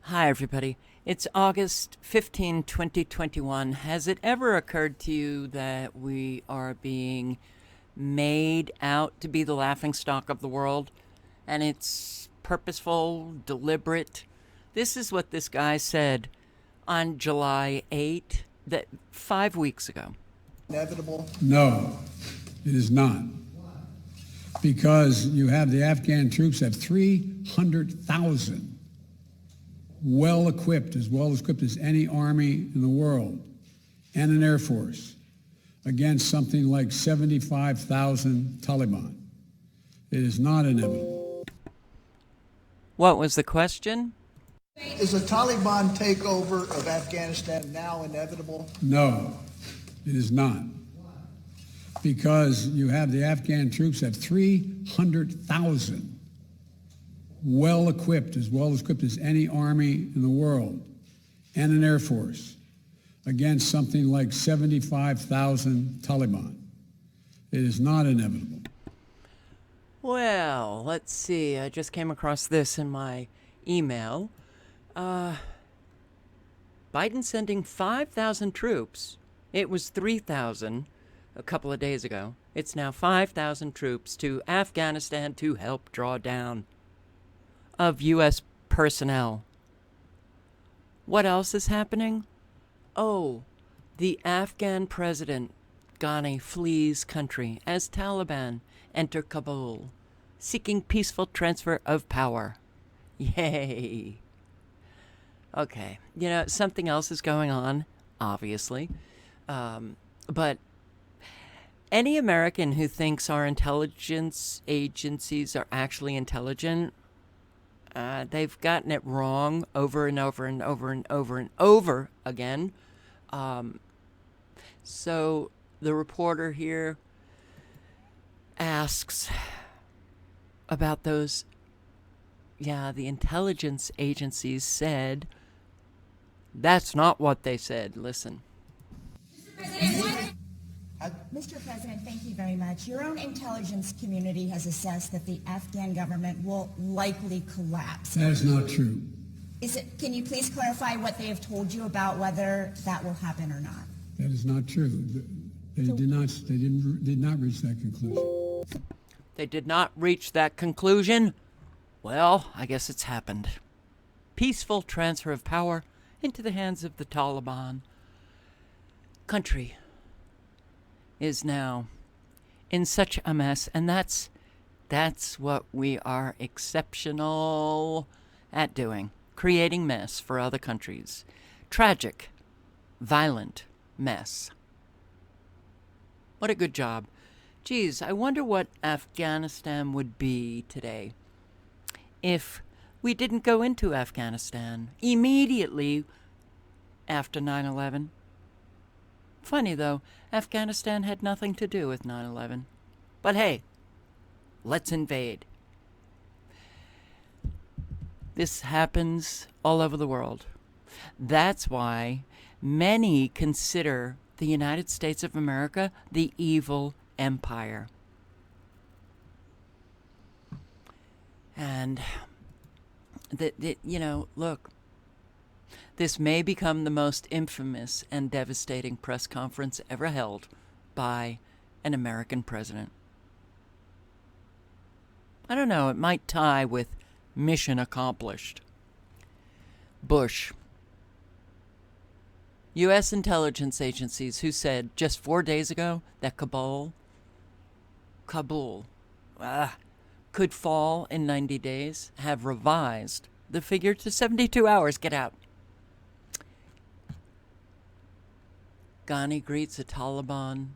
Hi, everybody. It's August 15, 2021. Has it ever occurred to you that we are being made out to be the laughingstock of the world? And it's purposeful, deliberate. This is what this guy said on July 8th, 5 weeks ago. Inevitable? No, it is not. Because you have the Afghan troops have 300,000 well-equipped as any army in the world, and an air force against something like 75,000 Taliban. It is not inevitable. What was the question? Is a Taliban takeover of Afghanistan now inevitable? No, it is not. Because you have the Afghan troops have 300,000 well-equipped as any army in the world, and an air force against something like 75,000 Taliban. It is not inevitable. Well, let's see. I just came across this in my email. Biden sending 5,000 troops. It was 3,000 a couple of days ago. It's now 5,000 troops to Afghanistan to help draw down of U.S. personnel. What else is happening? Oh, the Afghan president, Ghani, flees country as Taliban enter Kabul, seeking peaceful transfer of power. Yay. Okay, something else is going on, obviously. But any American who thinks our intelligence agencies are actually intelligent, they've gotten it wrong over and over and over and over and over again. So the reporter here asks about those. Yeah, the intelligence agencies said. That's not what they said. Listen. Mr. President, thank you very much. Your own intelligence community has assessed that the Afghan government will likely collapse. That is not true. Can you please clarify what they have told you about whether that will happen or not? That is not true. They did not reach that conclusion. They did not reach that conclusion? Well, I guess it's happened. Peaceful transfer of power into the hands of the Taliban. Country is now in such a mess, and that's what we are exceptional at doing, creating mess for other countries. Tragic, violent mess. What a good job. Geez, I wonder what Afghanistan would be today if we didn't go into Afghanistan immediately after 9/11. Funny, though, Afghanistan had nothing to do with 9/11. But hey, let's invade. This happens all over the world. That's why many consider the United States of America the evil empire. And, look, this may become the most infamous and devastating press conference ever held by an American president. I don't know, it might tie with mission accomplished. Bush. U.S. intelligence agencies who said just 4 days ago that Kabul could fall in 90 days have revised the figure to 72 hours. Get out. Ghani greets a Taliban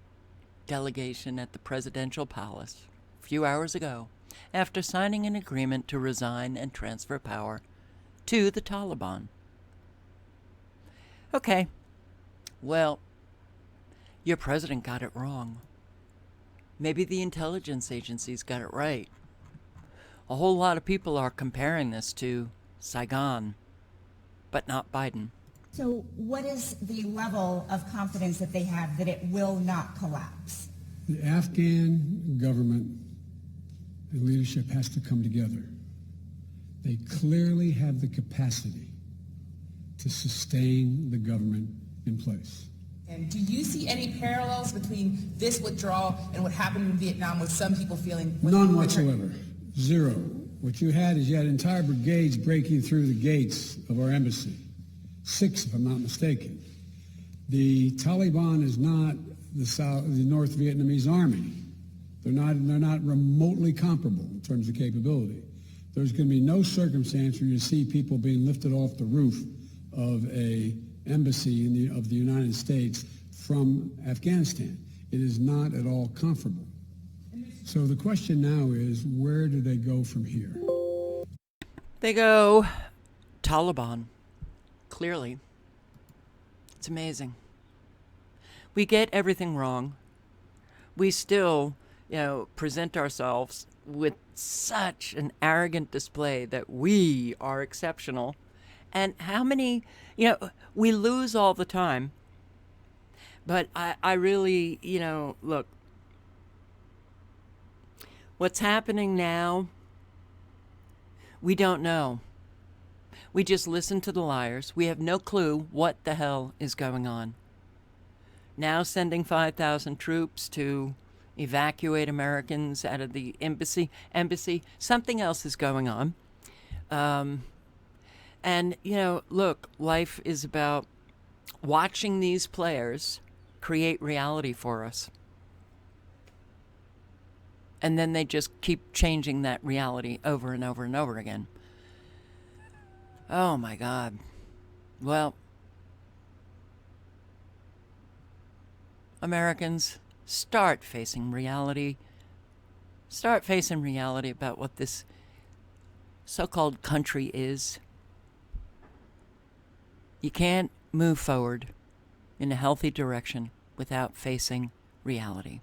delegation at the presidential palace a few hours ago after signing an agreement to resign and transfer power to the Taliban. Okay, well, your president got it wrong. Maybe the intelligence agencies got it right. A whole lot of people are comparing this to Saigon, but not Biden. So what is the level of confidence that they have that it will not collapse? The Afghan government and leadership has to come together. They clearly have the capacity to sustain the government in place. And do you see any parallels between this withdrawal and what happened in Vietnam with some people feeling... None whatsoever. Zero. What you had is you had entire brigades breaking through the gates of our embassy. 6, if I'm not mistaken. The Taliban is not the North Vietnamese army. They're not remotely comparable in terms of capability. There's going to be no circumstance where you see people being lifted off the roof of a embassy of the United States from Afghanistan. It is not at all comfortable. So the question now is, where do they go from here? They go Taliban. Clearly. It's amazing. We get everything wrong. We still, present ourselves with such an arrogant display that we are exceptional. And how many, we lose all the time. But I really, look, what's happening now, we don't know. We just listen to the liars. We have no clue what the hell is going on. Now sending 5,000 troops to evacuate Americans out of the embassy. Something else is going on. And, look, life is about watching these players create reality for us. And then they just keep changing that reality over and over and over again. Oh, my God. Well, Americans, start facing reality. Start facing reality about what this so-called country is. You can't move forward in a healthy direction without facing reality.